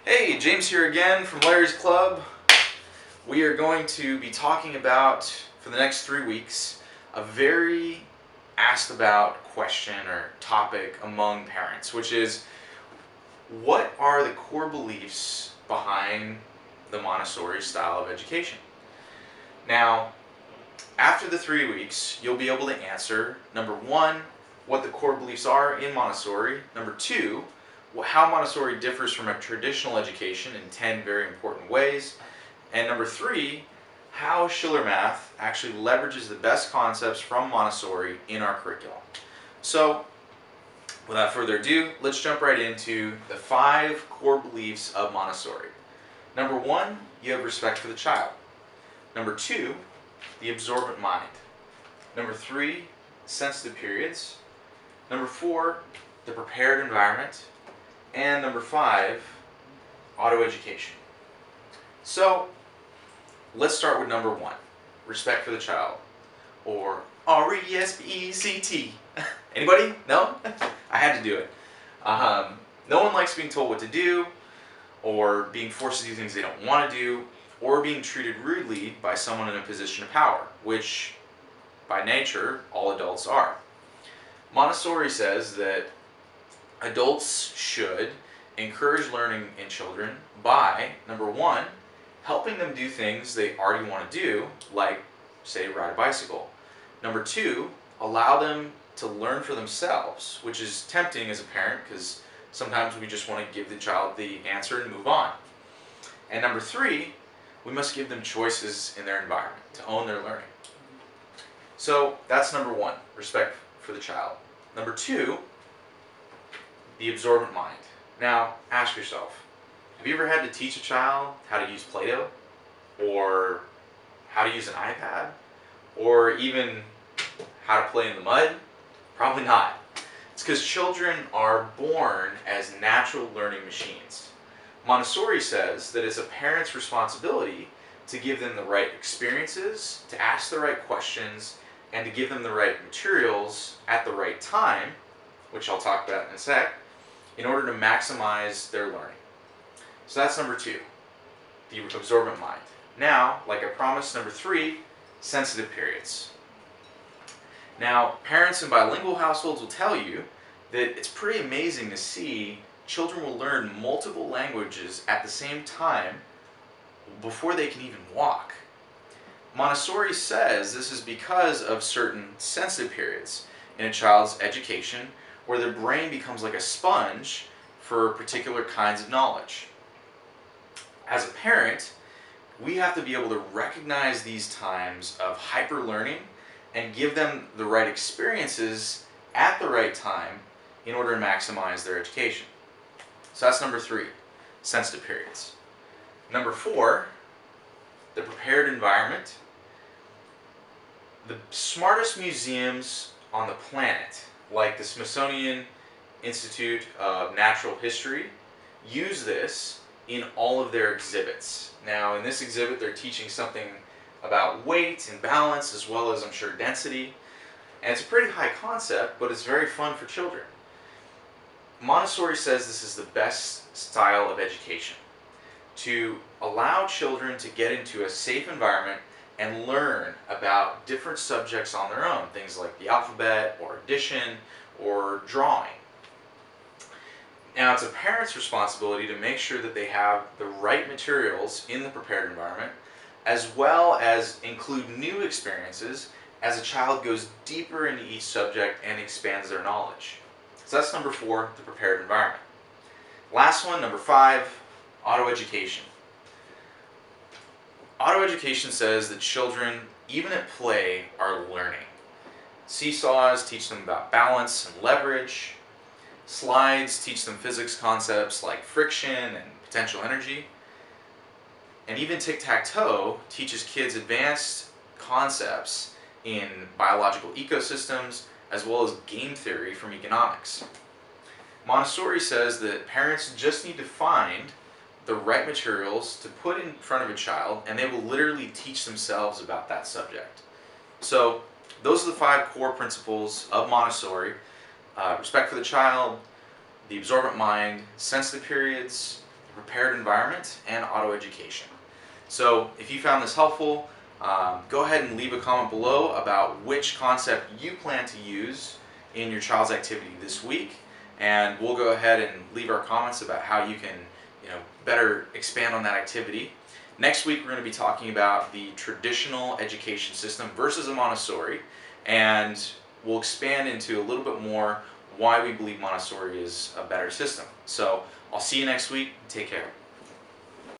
Hey, James here again from Larry's Club. We are going to be talking about, for the next 3 weeks, a very asked about question or topic among parents, which is, what are the core beliefs behind the Montessori style of education? Now, after the 3 weeks, you'll be able to answer, number one, what the core beliefs are in Montessori, number two, how Montessori differs from a traditional education in 10 very important ways, and number three, how Schiller Math actually leverages the best concepts from Montessori in our curriculum. So, without further ado, let's jump right into the 5 core beliefs of Montessori. Number one, you have respect for the child. Number two, the absorbent mind. Number three, sensitive periods. Number four, the prepared environment. And number 5, autoeducation. So, let's start with number 1, respect for the child, or R-E-S-P-E-C-T. Anybody? No? I had to do it. No one likes being told what to do, or being forced to do things they don't want to do, or being treated rudely by someone in a position of power, which, by nature, all adults are. Montessori says that adults should encourage learning in children by, number 1, helping them do things they already want to do, like, say, ride a bicycle. Number 2, allow them to learn for themselves, which is tempting as a parent because sometimes we just want to give the child the answer and move on. And number 3, we must give them choices in their environment to own their learning. So that's number 1, respect for the child. Number 2, the absorbent mind. Now, ask yourself, have you ever had to teach a child how to use Play-Doh? Or how to use an iPad? Or even how to play in the mud? Probably not. It's because children are born as natural learning machines. Montessori says that it's a parent's responsibility to give them the right experiences, to ask the right questions, and to give them the right materials at the right time, which I'll talk about in a sec, in order to maximize their learning. So that's number 2, the absorbent mind. Now, like I promised, number 3, sensitive periods. Now, parents in bilingual households will tell you that it's pretty amazing to see children will learn multiple languages at the same time before they can even walk. Montessori says this is because of certain sensitive periods in a child's education where their brain becomes like a sponge for particular kinds of knowledge. As a parent, we have to be able to recognize these times of hyper-learning and give them the right experiences at the right time in order to maximize their education. So that's number 3, sensitive periods. Number 4, the prepared environment. The smartest museums on the planet, like the Smithsonian Institute of Natural History, use this in all of their exhibits. Now, in this exhibit, they're teaching something about weight and balance, as well as, I'm sure, density. And it's a pretty high concept, but it's very fun for children. Montessori says this is the best style of education, to allow children to get into a safe environment and learn about different subjects on their own, things like the alphabet, or addition, or drawing. Now, it's a parent's responsibility to make sure that they have the right materials in the prepared environment, as well as include new experiences as a child goes deeper into each subject and expands their knowledge. So that's number 4, the prepared environment. Last one, number 5, autoeducation. Autoeducation says that children, even at play, are learning. Seesaws teach them about balance and leverage. Slides teach them physics concepts like friction and potential energy. And even tic-tac-toe teaches kids advanced concepts in biological ecosystems as well as game theory from economics. Montessori says that parents just need to find the right materials to put in front of a child, and they will literally teach themselves about that subject. So those are the 5 core principles of Montessori. Respect for the child, the absorbent mind, sensitive periods, prepared environment, and autoeducation. So if you found this helpful, go ahead and leave a comment below about which concept you plan to use in your child's activity this week, and we'll go ahead and leave our comments about how you can better expand on that activity. Next week we're going to be talking about the traditional education system versus a Montessori, and we'll expand into a little bit more why we believe Montessori is a better system. So I'll see you next week. Take care.